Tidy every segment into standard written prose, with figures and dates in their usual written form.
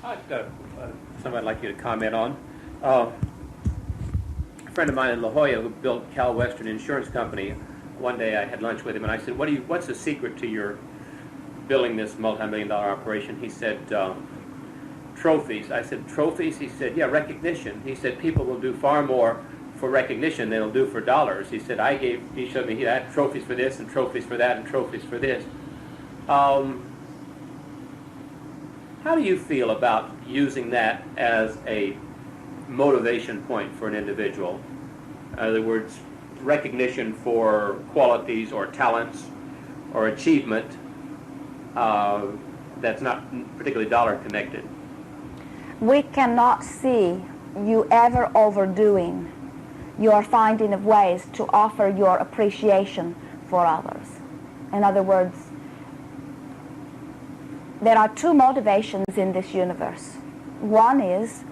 Something I'd like you to comment on. A friend of mine in La Jolla who built Cal Western Insurance Company, one day I had lunch with him and I said, what's the secret to your building this multi-million-dollar operation? He said, trophies. I said, trophies? He said, yeah, recognition. He said, people will do far more for recognition than they'll do for dollars. He said, he showed me he had trophies for this and trophies for that and trophies for this. How do you feel about using that as a motivation point for an individual? In other words, recognition for qualities or talents or achievement that's not particularly dollar connected. We cannot see you ever overdoing your finding of ways to offer your appreciation for others. In other words, there are two motivations in this universe. One is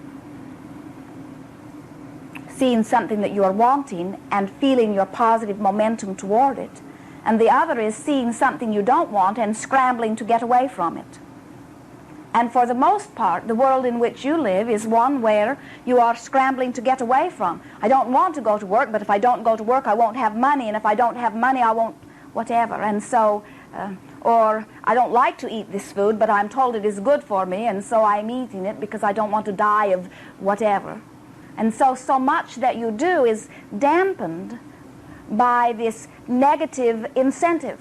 seeing something that you are wanting and feeling your positive momentum toward it. And the other is seeing something you don't want and scrambling to get away from it. And for the most part, the world in which you live is one where you are scrambling to get away from. I don't want to go to work, but if I don't go to work, I won't have money, and if I don't have money, I won't whatever. And so, or I don't like to eat this food, but I'm told it is good for me, and so I'm eating it because I don't want to die of whatever. And so much that you do is dampened by this negative incentive.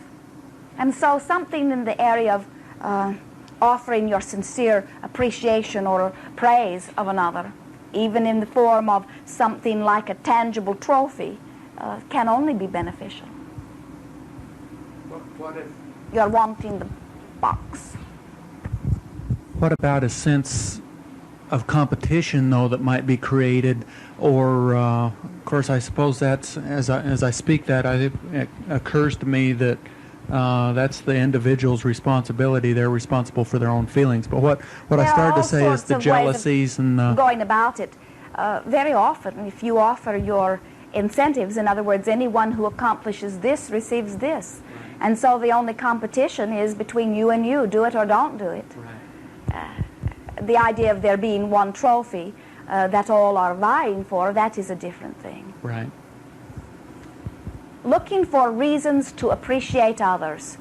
And so something in the area of offering your sincere appreciation or praise of another, even in the form of something like a tangible trophy, can only be beneficial. What if you're wanting the box? What about a sense of competition, though, that might be created? Or, of course, I suppose that's, as I speak that, it occurs to me that that's the individual's responsibility. They're responsible for their own feelings. But what I started to say is the jealousies and going about it. Very often, if you offer your incentives, in other words, anyone who accomplishes this receives this. And so the only competition is between you and you. Do it or don't do it. Right. The idea of there being one trophy that all are vying for, that is a different thing. Right. Looking for reasons to appreciate others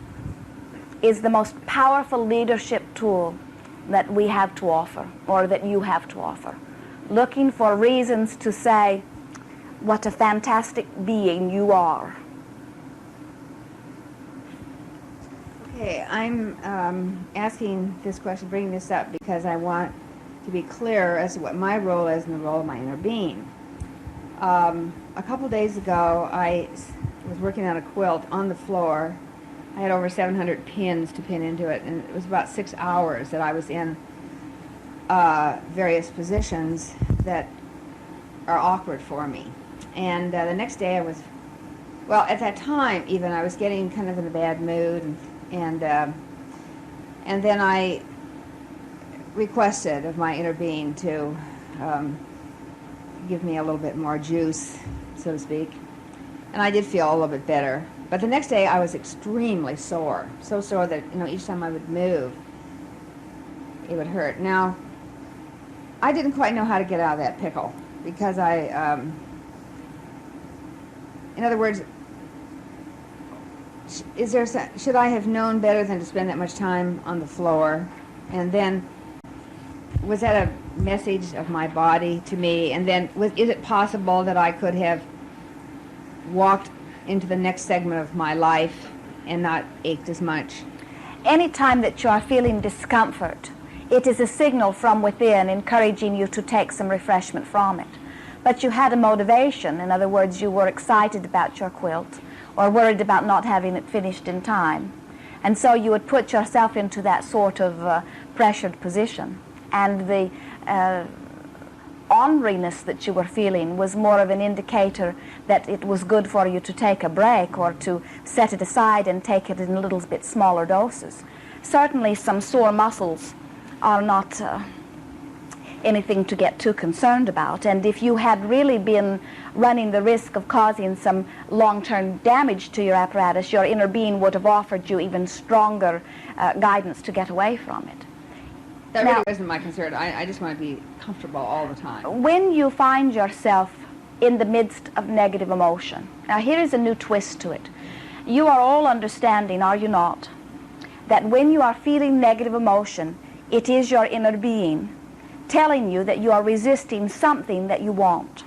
is the most powerful leadership tool that we have to offer, or that you have to offer. Looking for reasons to say, what a fantastic being you are. Okay, I'm asking this question, bringing this up, because I want to be clear as to what my role is in the role of my inner being. A couple days ago, I was working on a quilt on the floor. I had over 700 pins to pin into it, and it was about 6 hours that I was in various positions that are awkward for me. And the next day I was, well, at that time even, I was getting kind of in a bad mood, and then I requested of my inner being to give me a little bit more juice, so to speak. And I did feel a little bit better. But the next day I was extremely sore, so sore that, each time I would move, it would hurt. Now, I didn't quite know how to get out of that pickle, because in other words, should I have known better than to spend that much time on the floor? And then, was that a message of my body to me? And then, is it possible that I could have walked into the next segment of my life and not ached as much? Any time that you are feeling discomfort, it is a signal from within encouraging you to take some refreshment from it. But you had a motivation. In other words, you were excited about your quilt or worried about not having it finished in time. And so you would put yourself into that sort of pressured position. And the orneriness that you were feeling was more of an indicator that it was good for you to take a break or to set it aside and take it in a little bit smaller doses. Certainly some sore muscles are not anything to get too concerned about, and if you had really been running the risk of causing some long-term damage to your apparatus, your inner being would have offered you even stronger guidance to get away from it. That Now- really wasn't my concern. I just want to be comfortable all the time. When you find yourself in the midst of negative emotion, now here is a new twist to it. You are all understanding, are you not, that when you are feeling negative emotion, it is your inner being telling you that you are resisting something that you want.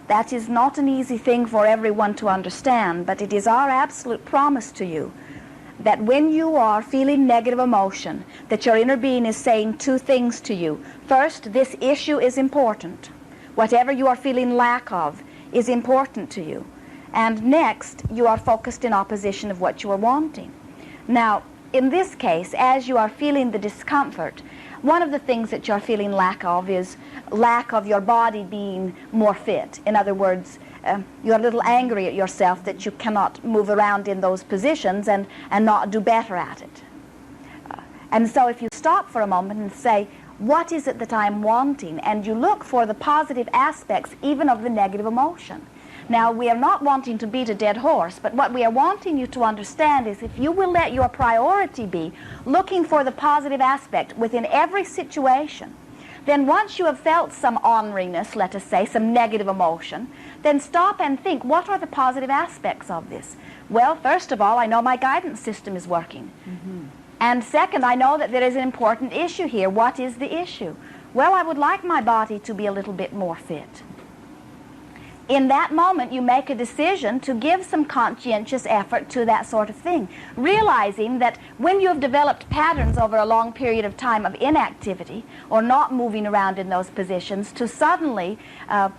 That is not an easy thing for everyone to understand, but it is our absolute promise to you that when you are feeling negative emotion, that your inner being is saying two things to you. First, this issue is important. Whatever you are feeling lack of is important to you. And next, you are focused in opposition of what you are wanting. Now, in this case, as you are feeling the discomfort, one of the things that you're feeling lack of is lack of your body being more fit. In other words, you're a little angry at yourself that you cannot move around in those positions and not do better at it. And so if you stop for a moment and say, what is it that I'm wanting? And you look for the positive aspects even of the negative emotion. Now, we are not wanting to beat a dead horse, but what we are wanting you to understand is if you will let your priority be looking for the positive aspect within every situation, then once you have felt some orneriness, let us say, some negative emotion, then stop and think, what are the positive aspects of this? Well, first of all, I know my guidance system is working. And second, I know that there is an important issue here. What is the issue? Well, I would like my body to be a little bit more fit. In that moment, you make a decision to give some conscientious effort to that sort of thing, realizing that when you have developed patterns over a long period of time of inactivity or not moving around in those positions, to suddenly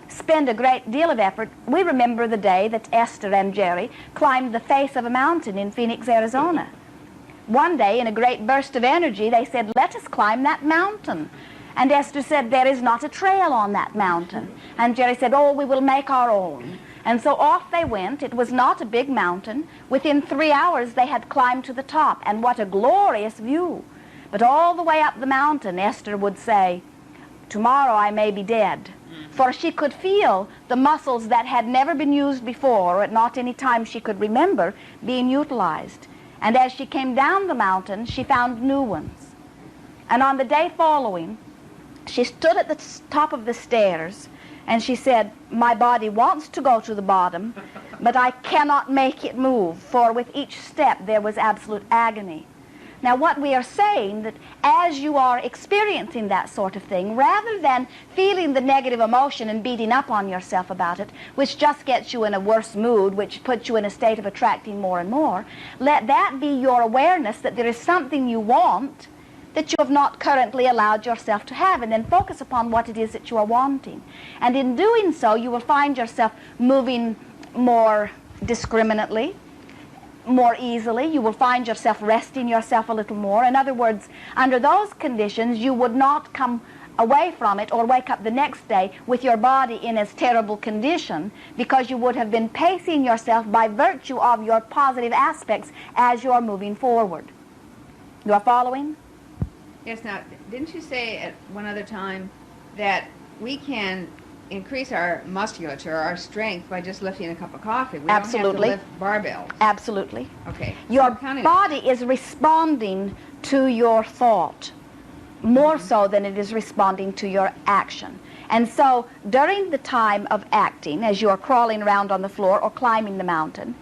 spend a great deal of effort. We remember the day that Esther and Jerry climbed the face of a mountain in Phoenix, Arizona. One day, in a great burst of energy, they said, let us climb that mountain. And Esther said, there is not a trail on that mountain. And Jerry said, oh, we will make our own. And so off they went. It was not a big mountain. Within 3 hours, they had climbed to the top. And what a glorious view. But all the way up the mountain, Esther would say, tomorrow I may be dead. For she could feel the muscles that had never been used before, or at not any time she could remember, being utilized. And as she came down the mountain, she found new ones. And on the day following, she stood at the top of the stairs and she said, my body wants to go to the bottom, but I cannot make it move, for with each step there was absolute agony. Now what we are saying, that as you are experiencing that sort of thing, rather than feeling the negative emotion and beating up on yourself about it, which just gets you in a worse mood, which puts you in a state of attracting more and more, let that be your awareness that there is something you want that you have not currently allowed yourself to have, and then focus upon what it is that you are wanting. And in doing so, you will find yourself moving more discriminately, more easily. You will find yourself resting yourself a little more. In other words, under those conditions, you would not come away from it or wake up the next day with your body in as terrible condition, because you would have been pacing yourself by virtue of your positive aspects as you are moving forward. You are following? Yes, now, didn't you say at one other time that we can increase our musculature, our strength, by just lifting a cup of coffee? We Absolutely. don't have to lift barbells. Absolutely. Okay. Your So counting- body is responding to your thought more so than it is responding to your action. And so during the time of acting, as you are crawling around on the floor or climbing the mountain,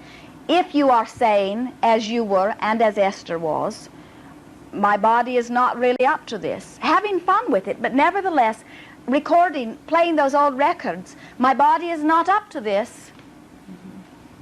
if you are saying, as you were and as Esther was, my body is not really up to this, having fun with it, but nevertheless recording, playing those old records, my body is not up to this,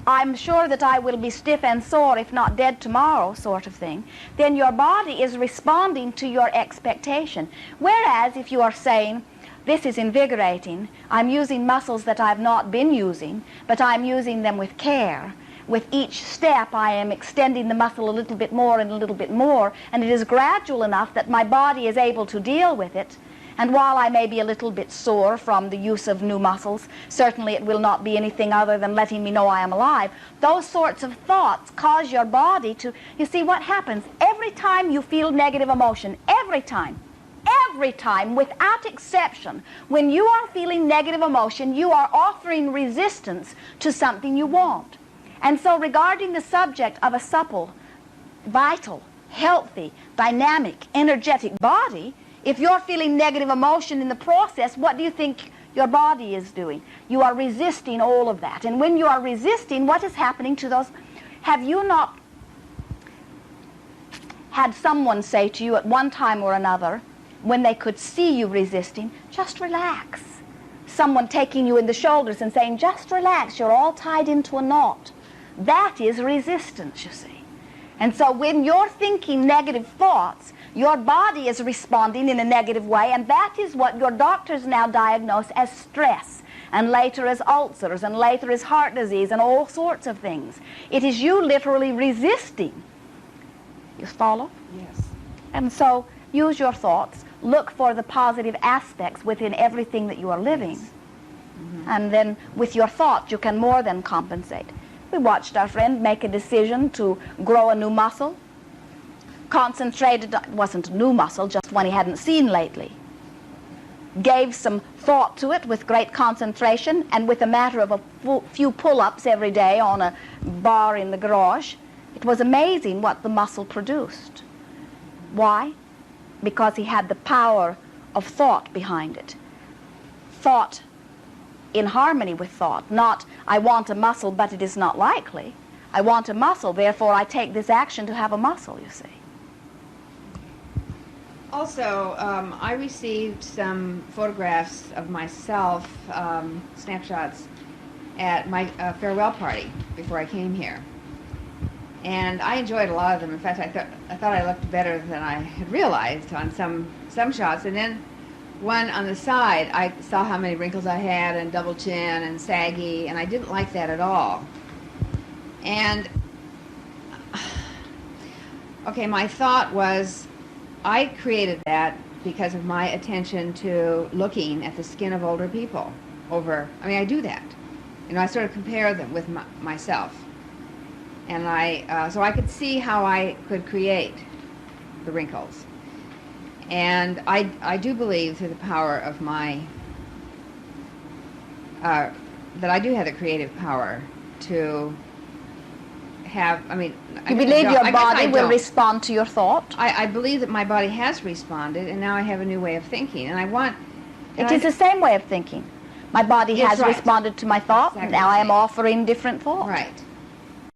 I'm sure that I will be stiff and sore, if not dead tomorrow, sort of thing, then your body is responding to your expectation. Whereas if you are saying, this is invigorating, I'm using muscles that I've not been using, but I'm using them with care. With each step, I am extending the muscle a little bit more and a little bit more, and it is gradual enough that my body is able to deal with it. And while I may be a little bit sore from the use of new muscles, certainly it will not be anything other than letting me know I am alive. Those sorts of thoughts cause your body to, you see what happens, every time you feel negative emotion, every time, without exception, when you are feeling negative emotion, you are offering resistance to something you want. And so regarding the subject of a supple, vital, healthy, dynamic, energetic body, if you're feeling negative emotion in the process, what do you think your body is doing? You are resisting all of that. And when you are resisting, what is happening to those? Have you not had someone say to you at one time or another, when they could see you resisting, just relax? Someone taking you in the shoulders and saying, just relax, you're all tied into a knot. That is resistance, you see. And so when you're thinking negative thoughts, your body is responding in a negative way, and that is what your doctors now diagnose as stress, and later as ulcers, and later as heart disease, and all sorts of things. It is you literally resisting. You follow? Yes. And so use your thoughts. Look for the positive aspects within everything that you are living. Yes. Mm-hmm. And then with your thoughts, you can more than compensate. We watched our friend make a decision to grow a new muscle. Concentrated, it wasn't a new muscle, just one he hadn't seen lately. Gave some thought to it with great concentration, and with a matter of a few pull-ups every day on a bar in the garage, it was amazing what the muscle produced. Why? Because he had the power of thought behind it. Thought in harmony with thought, not, I want a muscle, but it is not likely. I want a muscle, therefore I take this action to have a muscle, you see. Also, I received some photographs of myself, snapshots, at my farewell party before I came here. And I enjoyed a lot of them. In fact, I thought I looked better than I had realized on some shots. And then one on the side, I saw how many wrinkles I had, and double chin, and saggy, and I didn't like that at all. And, okay, my thought was, I created that because of my attention to looking at the skin of older people I do that. You know, I sort of compare them with myself. And so I could see how I could create the wrinkles. And I do believe through the power of my, that I do have the creative power to have, You believe your body will respond to your thought? I believe that my body has responded, and now I have a new way of thinking. And I want... It is the same way of thinking. My body has right. responded to my thought, Exactly now I am the same. offering different thoughts. Right.